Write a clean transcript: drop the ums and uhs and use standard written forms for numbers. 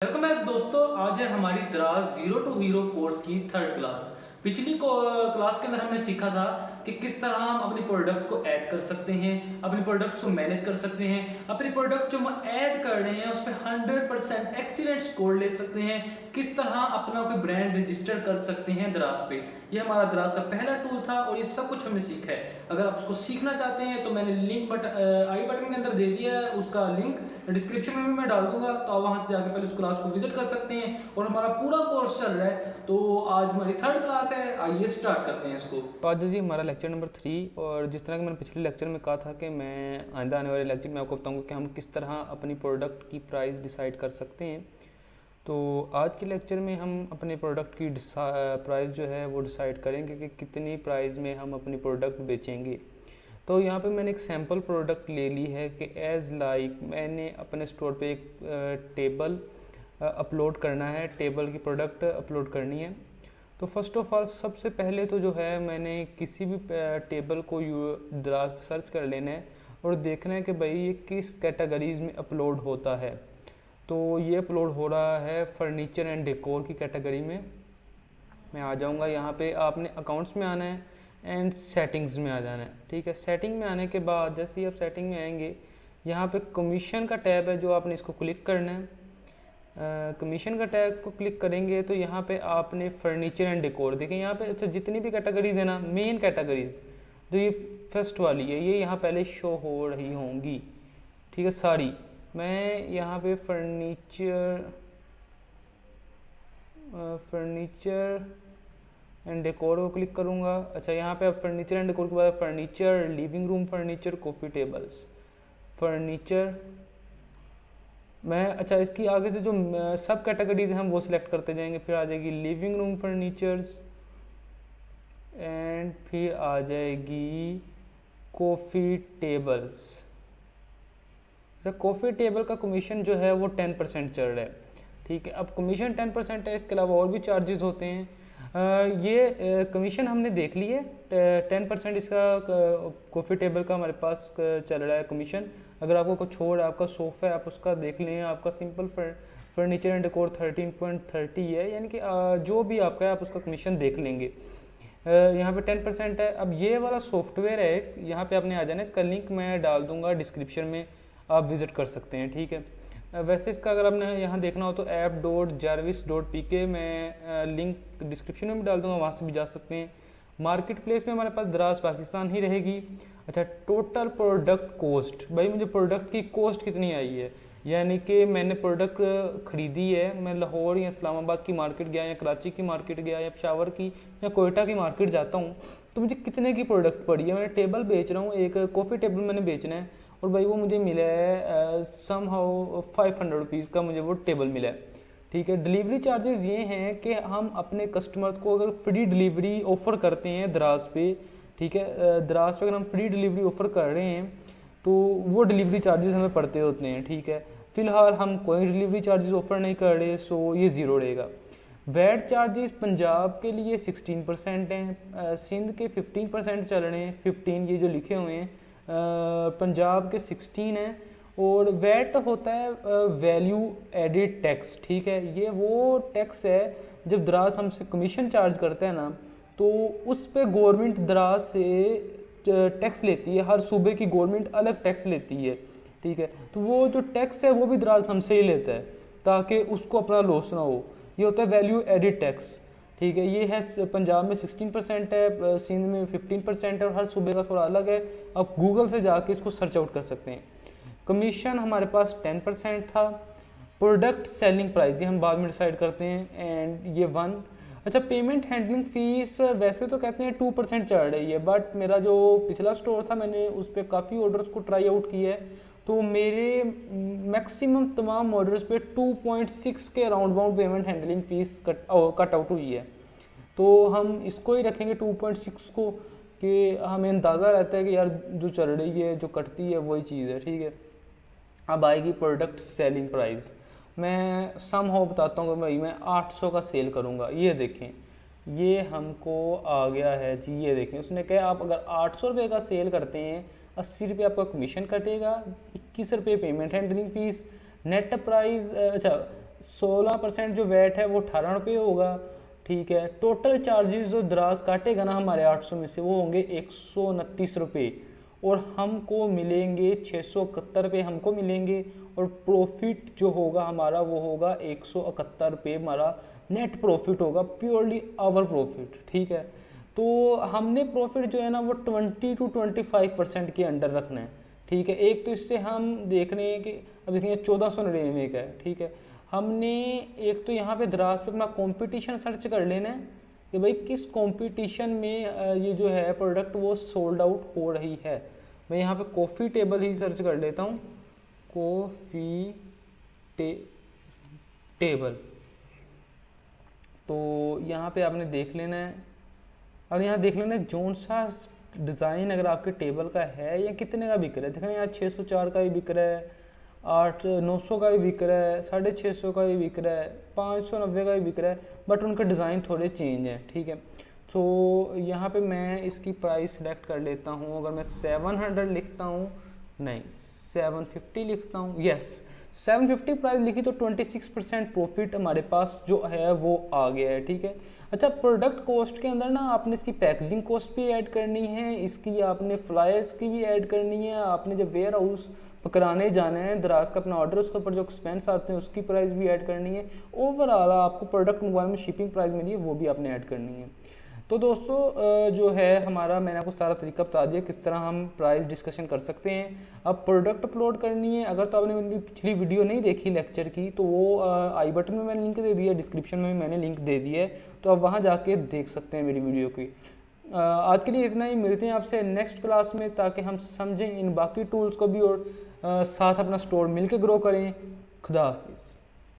Welcome back दोस्तों। आज है हमारी दराज जीरो टू हीरो कोर्स की थर्ड क्लास। पिछली क्लास के अंदर हमने सीखा था कि किस तरह हम अपनी प्रोडक्ट को ऐड कर सकते हैं, अपनी प्रोडक्ट्स को मैनेज कर सकते हैं, अपनी प्रोडक्ट जो हम ऐड कर रहे हैं उस पर 100% एक्सीलेंट स्कोर ले सकते हैं, किस तरह अपना कोई ब्रांड रजिस्टर कर सकते हैं दराज पे। ये हमारा दराज का पहला टूल था और ये सब कुछ हमने सीखा है। अगर आप उसको सीखना चाहते हैं तो मैंने लिंक आई बटन के अंदर दे दिया है, उसका लिंक डिस्क्रिप्शन में भी मैं डाल दूंगा, तो आप वहां से जाकर पहले उस क्लास को विजिट कर सकते हैं। और हमारा पूरा कोर्स चल रहा है, तो आज हमारी थर्ड क्लास है, आइए स्टार्ट करते हैं इसको। तो आज जी हमारा लेक्चर नंबर 3। और जिस तरह कि मैंने पिछले लेक्चर में कहा था कि मैं आइंदा आने वाले लेक्चर में आपको बताऊंगा कि हम किस तरह अपनी प्रोडक्ट की प्राइस डिसाइड कर सकते हैं। तो आज के लेक्चर में हम अपने प्रोडक्ट की प्राइस जो है वो डिसाइड करेंगे कि कितनी प्राइस में हम अपनी प्रोडक्ट बेचेंगे। तो यहाँ पे मैंने एक सैम्पल प्रोडक्ट ले ली है कि एज़ लाइक मैंने अपने स्टोर पे एक टेबल अपलोड करना है, टेबल की प्रोडक्ट अपलोड करनी है। तो फर्स्ट ऑफ ऑल सबसे पहले तो जो है मैंने किसी भी टेबल को दराज पर सर्च कर लेना है और देखना है कि भाई ये किस कैटेगरीज़ में अपलोड होता है। तो ये अपलोड हो रहा है फर्नीचर एंड डेकोर की कैटेगरी में। मैं आ जाऊँगा यहाँ पे, आपने अकाउंट्स में आना है एंड सेटिंग्स में आ जाना है। ठीक है, सेटिंग में आने के बाद जैसे ही आप सेटिंग में आएंगे यहाँ पे कमीशन का टैब है जो आपने इसको क्लिक करना है। कमीशन का टैग को क्लिक करेंगे तो यहाँ पे आपने फर्नीचर एंड डेकोर देखें यहाँ पे। अच्छा, जितनी भी कैटेगरीज है ना, मेन कैटेगरीज जो ये फर्स्ट वाली है ये यहाँ पहले शो हो रही होंगी। ठीक है, सारी। मैं यहाँ पे फर्नीचर एंड डेकोर को क्लिक करूँगा। अच्छा, यहाँ पे आप फर्नीचर एंड डेकोर के बाद furniture, living room furniture, coffee tables, furniture. मैं अच्छा इसकी आगे से जो सब कैटेगरीज हैं हम वो सिलेक्ट करते जाएंगे। फिर आ जाएगी लिविंग रूम फर्नीचर्स एंड फिर आ जाएगी कॉफ़ी टेबल्स। कॉफ़ी टेबल का कमीशन जो है वो 10% चल रहा है। ठीक है, अब कमीशन 10% है, इसके अलावा और भी चार्जेस होते हैं। ये कमीशन हमने देख ली है, 10% इसका कॉफ़ी टेबल का हमारे पास चल रहा है कमीशन। अगर आपको कुछ और आपका सोफ़ा है आप उसका देख लें, आपका सिंपल फर्नीचर एंड डेकोर 13.30 है, यानी कि जो भी आपका है आप उसका कमीशन देख लेंगे। यहाँ पे 10% है। अब ये वाला सॉफ्टवेयर है, यहाँ पे आपने आ जाना है, इसका लिंक मैं डाल दूँगा डिस्क्रिप्शन में, आप विज़िट कर सकते हैं। ठीक है, वैसे इसका अगर आपने यहाँ देखना हो तो app.jarvis.pk मैं लिंक डिस्क्रिप्शन में भी डाल दूँगा, वहाँ से भी जा सकते हैं। मार्केट प्लेस में हमारे पास दराज पाकिस्तान ही रहेगी। अच्छा, टोटल प्रोडक्ट कॉस्ट, भाई मुझे प्रोडक्ट की कॉस्ट कितनी आई है, यानी कि मैंने प्रोडक्ट ख़रीदी है, मैं लाहौर या इस्लामाबाद की मार्केट गया या कराची की मार्केट गया या पेशावर की या कोयटा की मार्केट जाता हूँ तो मुझे कितने की प्रोडक्ट पड़ी है। मैं टेबल बेच रहा हूँ, एक कॉफ़ी टेबल मैंने बेचना है और भाई वो मुझे मिला है सम हाउ 500 रुपीज़ का मुझे वो टेबल मिला है। ठीक है, डिलीवरी चार्जेस ये हैं कि हम अपने कस्टमर्स को अगर फ्री डिलीवरी ऑफ़र करते हैं दराज पे, ठीक है, दराज पे अगर हम फ्री डिलीवरी ऑफ़र कर रहे हैं तो वो डिलीवरी चार्जेस हमें पड़ते होते हैं। ठीक है, फ़िलहाल हम कोई डिलीवरी चार्जेस ऑफ़र नहीं कर रहे, सो ये ज़ीरो रहेगा। वैट चार्जेस पंजाब के लिए 16% हैं, सिंध के 15% चल रहे हैं, 15 ये जो लिखे हुए हैं, पंजाब के 16 हैं। और वैट होता है वैल्यू एडिड टैक्स। ठीक है, ये वो टैक्स है जब दराज हमसे कमीशन चार्ज करते हैं ना, तो उस पे गवर्नमेंट दराज से टैक्स लेती है, हर सूबे की गवर्नमेंट अलग टैक्स लेती है। ठीक है, तो वो जो टैक्स है वो भी दराज हमसे ही लेता है ताकि उसको अपना लॉस ना हो, ये होता है वैल्यू एडिड टैक्स। ठीक है, ये है पंजाब में 16% है, सिंध में 15% है और हर सूबे का थोड़ा अलग है। आप गूगल से जाके इसको सर्च आउट कर सकते हैं। कमीशन हमारे पास 10% था। प्रोडक्ट सेलिंग प्राइस ये हम बाद में डिसाइड करते हैं एंड ये 1। अच्छा, पेमेंट हैंडलिंग फ़ीस वैसे तो कहते हैं 2% चढ़ रही है, बट मेरा जो पिछला स्टोर था मैंने उस पर काफ़ी ऑर्डर्स को ट्राई आउट किया है, तो मेरे मैक्सिमम तमाम ऑर्डर्स पे 2.6 के around bound payment handling fees cut out हुई है। तो हम इसको ही रखेंगे 2.6 को, कि हमें अंदाज़ा रहता है कि यार जो चल रही है जो कटती है वही चीज़ है। ठीक है, अब आएगी प्रोडक्ट सेलिंग प्राइस। मैं सम हाउ बताता हूँ कि भाई मैं 800 का सेल करूँगा। ये देखें, ये हमको आ गया है जी, ये देखें उसने कहा आप अगर 800 रुपये का सेल करते हैं 80 रुपये आपका कमीशन कटेगा, 21 रुपये payment handling fees, net price. अच्छा, 16% जो वैट है वो 18 रुपये होगा, ठीक है। टोटल चार्जेस जो दराज काटेगा ना हमारे 800 में से वो होंगे 129 रुपये, और हमको मिलेंगे 671 रुपये हमको मिलेंगे, और प्रॉफिट जो होगा हमारा वो होगा 171 रुपये हमारा नेट प्रॉफिट होगा, प्योरली आवर प्रॉफिट, ठीक है। तो हमने प्रॉफिट जो है ना वो 20 to 25% के अंडर रखना है, ठीक है। एक तो इससे हम देख रहे हैं कि अब देखेंगे 1499 का है, ठीक है। हमने एक तो यहाँ पे दराज पे अपना कंपटीशन सर्च कर लेना है कि भाई किस कंपटीशन में ये जो है प्रोडक्ट वो सोल्ड आउट हो रही है। मैं यहाँ पे कॉफ़ी टेबल ही सर्च कर लेता हूँ, कॉफ़ी टेबल। तो यहाँ पे आपने देख लेना है, और यहाँ देख लेना कौन सा डिज़ाइन अगर आपके टेबल का है या कितने का बिक रहा है। देखना यहाँ 604 का भी बिक रहा है, 900 का भी बिक रहा है, 650 का भी बिक रहा है, 590 का भी बिक रहा है, बट उनका डिज़ाइन थोड़े चेंज है, ठीक है। तो यहाँ पे मैं इसकी प्राइस सेलेक्ट कर लेता हूँ। अगर मैं 700 लिखता हूँ, नहीं 750 लिखता हूँ, यस 750 प्राइस लिखी तो 26% प्रॉफिट हमारे पास जो है वो आ गया है, ठीक है। अच्छा, प्रोडक्ट कॉस्ट के अंदर ना आपने इसकी पैकेजिंग कॉस्ट भी ऐड करनी है, इसकी आपने फ्लायर्स की भी ऐड करनी है, आपने जब वेयर हाउस पकड़ाने जाना है दराज का अपना ऑर्डर, उसके ऊपर जो एक्सपेंस आते हैं उसकी प्राइस भी ऐड करनी है। ओवरऑल आपको प्रोडक्ट मंगवाने में शिपिंग प्राइस मिली है वो भी आपने ऐड करनी है। तो दोस्तों जो है हमारा, मैंने आपको सारा तरीका बता दिया किस तरह हम प्राइस डिस्कशन कर सकते हैं। अब प्रोडक्ट अपलोड करनी है, अगर तो आपने मेरी पिछली वीडियो नहीं देखी लेक्चर की तो वो आई बटन में मैंने लिंक दे दिया है, डिस्क्रिप्शन में भी मैंने लिंक दे दिया है, तो आप वहाँ जाके देख सकते हैं मेरी वीडियो की। आज के लिए इतना ही, मिलते हैं आपसे नेक्स्ट क्लास में, ताकि हम समझें इन बाकी टूल्स को भी और साथ अपना स्टोर मिल के ग्रो करें। खुदा हाफिज़।